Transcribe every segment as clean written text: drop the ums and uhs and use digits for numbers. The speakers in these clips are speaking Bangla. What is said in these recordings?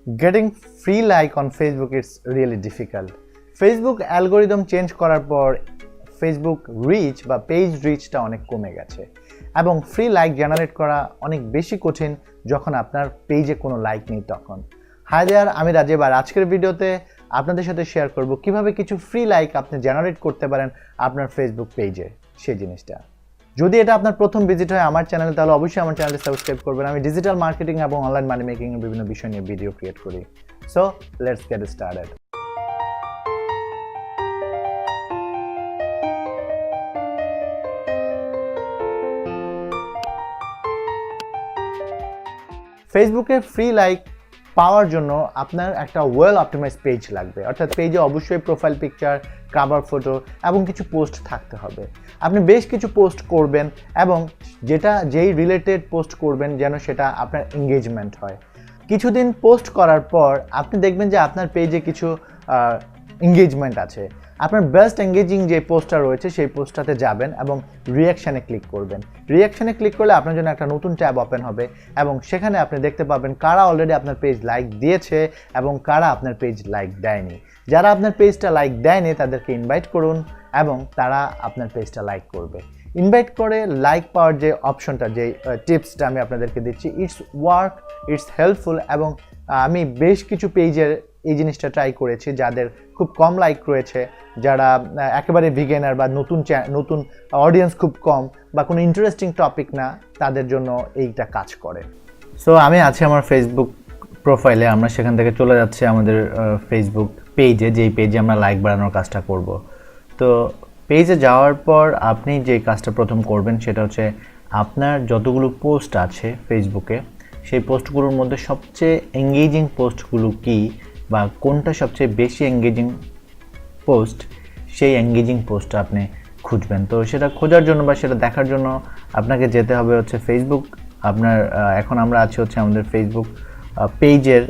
Getting free like on Facebook is really difficult. Facebook algorithm change করার পর Facebook রিচ বা পেজ রিচটা অনেক কমে গেছে এবং ফ্রি লাইক জেনারেট করা অনেক বেশি কঠিন যখন আপনার পেজে কোনো লাইক নেই তখন। হাই দেয়ার, আমি রাজীব আর আজকের ভিডিওতে আপনাদের সাথে শেয়ার করব কিভাবে কিছু ফ্রি লাইক আপনি জেনারেট করতে পারেন আপনার ফেসবুক পেজে সেই জিনিসটা। যদি এটা আপনার প্রথম ভিজিট হয় আমার চ্যানেলে তাহলে অবশ্যই আমার চ্যানেলটি সাবস্ক্রাইব করবেন। আমি ডিজিটাল মার্কেটিং এবং অনলাইন মানি মেকিং এর বিভিন্ন বিষয় নিয়ে ভিডিও ক্রিয়েট করি। So let's get started. ফেসবুকে ফ্রি লাইক পাওয়ার জন্য আপনার একটা ওয়েল অপটিমাইজ পেজ লাগবে, অর্থাৎ পেজে অবশ্যই প্রোফাইল পিকচার, কভার ফটো এবং কিছু পোস্ট থাকতে হবে। আপনি বেশ কিছু পোস্ট করবেন এবং যেই রিলেটেড পোস্ট করবেন যেন সেটা আপনার এঙ্গেজমেন্ট হয়। কিছুদিন পোস্ট করার পর আপনি দেখবেন যে আপনার পেজে কিছু এঙ্গেজমেন্ট আছে। আপনার বেস্ট এঙ্গেজিং যে পোস্টটা রয়েছে সেই পোস্টটাতে যাবেন এবং রিয়াকশানে ক্লিক করবেন। রিয়াকশানে ক্লিক করলে আপনার জন্য একটা নতুন ট্যাব ওপেন হবে এবং সেখানে আপনি দেখতে পাবেন কারা অলরেডি আপনার পেজ লাইক দিয়েছে এবং কারা আপনার পেজ লাইক দেয়নি। যারা আপনার পেজটা লাইক দেয়নি তাদেরকে ইনভাইট করুন এবং তারা আপনার পেজটা লাইক করবে। ইনভাইট করে লাইক পাওয়ার যে অপশনটা, যে টিপসটা আমি আপনাদেরকে দিচ্ছি, ইটস ওয়ার্ক, ইটস হেল্পফুল এবং আমি বেশ কিছু পেজের এই জিনিসটা ট্রাই করেছি যাদের খুব কম লাইক রয়েছে, যারা একেবারে বিগিনার বা নতুন অডিয়েন্স খুব কম বা কোনো ইন্টারেস্টিং টপিক না, তাদের জন্য এইটা কাজ করে। সো আমি আছি আমার ফেসবুক প্রোফাইলে, আমরা সেখান থেকে চলে যাচ্ছি আমাদের ফেসবুক পেজে, যেই পেজে আমরা লাইক বাড়ানোর কাজটা করব। তো পেজে যাওয়ার পর আপনি যে কাজটা প্রথম করবেন সেটা হচ্ছে আপনার যতগুলো পোস্ট আছে ফেসবুকে সেই পোস্টগুলোর মধ্যে সবচেয়ে এঙ্গেজিং পোস্টগুলো কী বা কোনটা সবচেয়ে বেশি এঙ্গেজিং পোস্ট, সেই এঙ্গেজিং পোস্টটা আপনি খুঁজবেন। তো সেটা খোঁজার জন্য বা সেটা দেখার জন্য আপনাকে যেতে হবে হচ্ছে ফেসবুক। আপনার এখন আমরা আছি হচ্ছে আমাদের ফেসবুক পেজের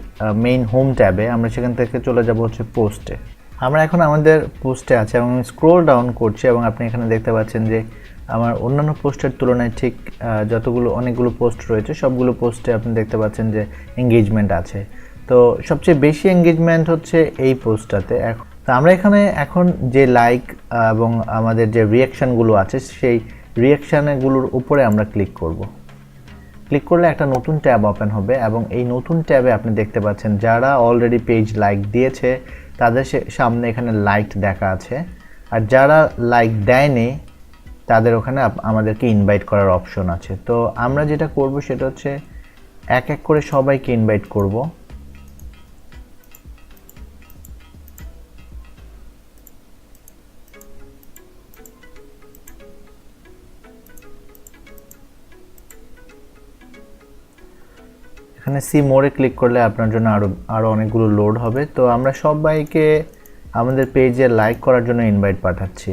মেইন হোম ট্যাবে, আমরা সেখান থেকে চলে যাব হচ্ছে পোস্টে। আমরা এখন আমাদের পোস্টে আছে এবং আমি স্ক্রোল ডাউন করছি এবং আপনি এখানে দেখতে পাচ্ছেন যে আমার অন্যান্য পোস্টের তুলনায় ঠিক অনেকগুলো পোস্ট রয়েছে, সবগুলো পোস্টে আপনি দেখতে পাচ্ছেন যে এঙ্গেজমেন্ট আছে। তো সবচেয়ে বেশি এঙ্গেজমেন্ট হচ্ছে এই পোস্টটাতে। তো আমরা এখানে এখন যে লাইক এবং আমাদের যে রিয়াকশানগুলো আছে সেই রিয়াকশানগুলোর উপরে আমরা ক্লিক করব। ক্লিক করলে একটা নতুন ট্যাব ওপেন হবে এবং এই নতুন ট্যাবে আপনি দেখতে পাচ্ছেন যারা অলরেডি পেজ লাইক দিয়েছে তাদের সামনে এখানে লাইক দেখা আছে, আর যারা লাইক দেয়নি তাদের ওখানে আমাদেরকে ইনভাইট করার অপশন আছে। তো আমরা যেটা করব সেটা হচ্ছে এক এক করে সবাইকে ইনভাইট করব। এখানে সি মোরে ক্লিক করলে আপনার জন্য আরও অনেকগুলো লোড হবে। তো আমরা সবাইকে আমাদের পেজে লাইক করার জন্য ইনভাইট পাঠাচ্ছি।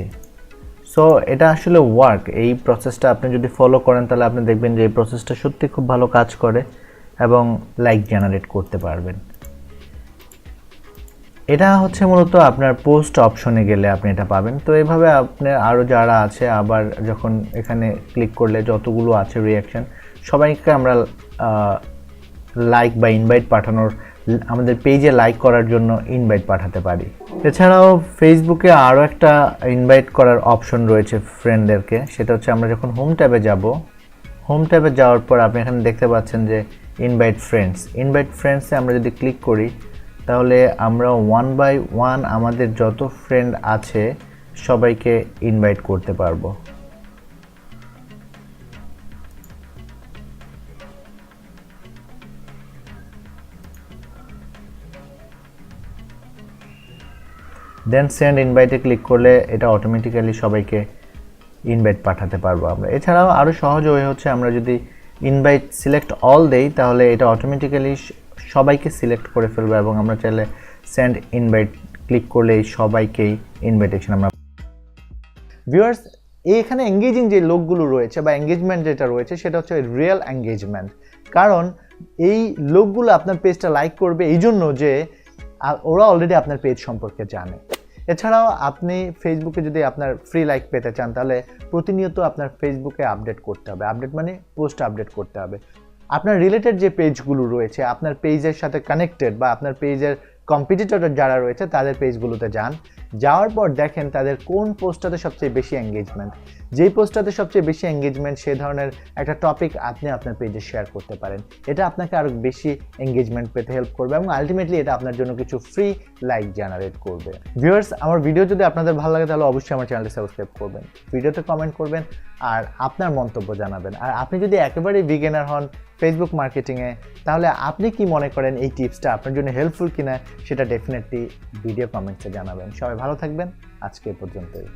সো এটা আসলে ওয়ার্ক, এই প্রসেসটা আপনি যদি ফলো করেন তাহলে আপনি দেখবেন যে এই প্রসেসটা সত্যি খুব ভালো কাজ করে এবং লাইক জেনারেট করতে পারবেন। এটা হচ্ছে মূলত আপনার পোস্ট অপশনে গেলে আপনি এটা পাবেন। তো এইভাবে আপনার আরও যারা আছে আবার যখন এখানে ক্লিক করলে যতগুলো আছে রিয়াকশান সবাইকে আমরা লাইক বা ইনভাইট পাঠানোর, আমাদের পেজে লাইক করার জন্য ইনভাইট পাঠাতে পারি। এছাড়াও ফেসবুকে আরও একটা ইনভাইট করার অপশন রয়েছে ফ্রেন্ডদেরকে, সেটা হচ্ছে আমরা যখন হোম ট্যাবে যাব, হোম ট্যাবে যাওয়ার পর আপনি এখানে দেখতে পাচ্ছেন যে ইনভাইট ফ্রেন্ডসে আমরা যদি ক্লিক করি তাহলে আমরা 1 বাই 1 আমাদের যত ফ্রেন্ড আছে সবাইকে ইনভাইট করতে পারবো। দেন সেন্ড ইনভাইটে ক্লিক করলে এটা অটোমেটিক্যালি সবাইকে ইনভাইট পাঠাতে পারবো আমরা। এছাড়াও আরও সহজ ওয়ে হচ্ছে আমরা যদি ইনভাইট সিলেক্ট অল দেই তাহলে এটা অটোমেটিক্যালি সবাইকে সিলেক্ট করে ফেলবো এবং আমরা চাইলে সেন্ড ইনভাইট ক্লিক করলে এই সবাইকেই ইনভাইটেশন আমরা। ভিউয়ার্স, এখানে এঙ্গেজিং যে লোকগুলো রয়েছে বা এঙ্গেজমেন্ট যেটা রয়েছে সেটা হচ্ছে রিয়েল এঙ্গেজমেন্ট, কারণ এই লোকগুলো আপনার পেজটা লাইক করবে এই জন্য যে ওরা অলরেডি আপনার পেজ সম্পর্কে জানে। এছাড়াও আপনি ফেসবুকে যদি আপনার ফ্রি লাইক পেতে চান তাহলে প্রতিনিয়ত আপনার ফেসবুকে আপডেট করতে হবে। আপডেট মানে পোস্ট আপডেট করতে হবে। আপনার রিলেটেড যে পেজগুলো রয়েছে, আপনার পেজের সাথে কানেক্টেড বা আপনার পেজের কম্পিটিটর যারা রয়েছে তাদের পেজগুলোতে যান। যাওয়ার পর দেখেন তাদের কোন পোস্টটাতে সবচেয়ে বেশি এঙ্গেজমেন্ট। যেই পোস্টটাতে সবচেয়ে বেশি এঙ্গেজমেন্ট সে ধরনের একটা টপিক আপনি আপনার পেজে শেয়ার করতে পারেন। এটা আপনাকে আরও বেশি এঙ্গেজমেন্ট পেতে হেল্প করবে এবং আলটিমেটলি এটা আপনার জন্য কিছু ফ্রি লাইক জেনারেট করবে। ভিউয়ার্স, আমার ভিডিও যদি আপনাদের ভালো লাগে তাহলে অবশ্যই আমার চ্যানেলটি সাবস্ক্রাইব করবেন, ভিডিওতে কমেন্ট করবেন আর আপনার মন্তব্য জানাবেন। আর আপনি যদি একেবারেই বিগিনার হন ফেসবুক মার্কেটিংয়ে, তাহলে আপনি কি মনে করেন এই টিপসটা আপনার জন্য হেল্পফুল কিনা সেটা ডেফিনেটলি ভিডিও কমেন্টসে জানাবেন। সবাই ভালো থাকবেন, আজকে এ পর্যন্তই।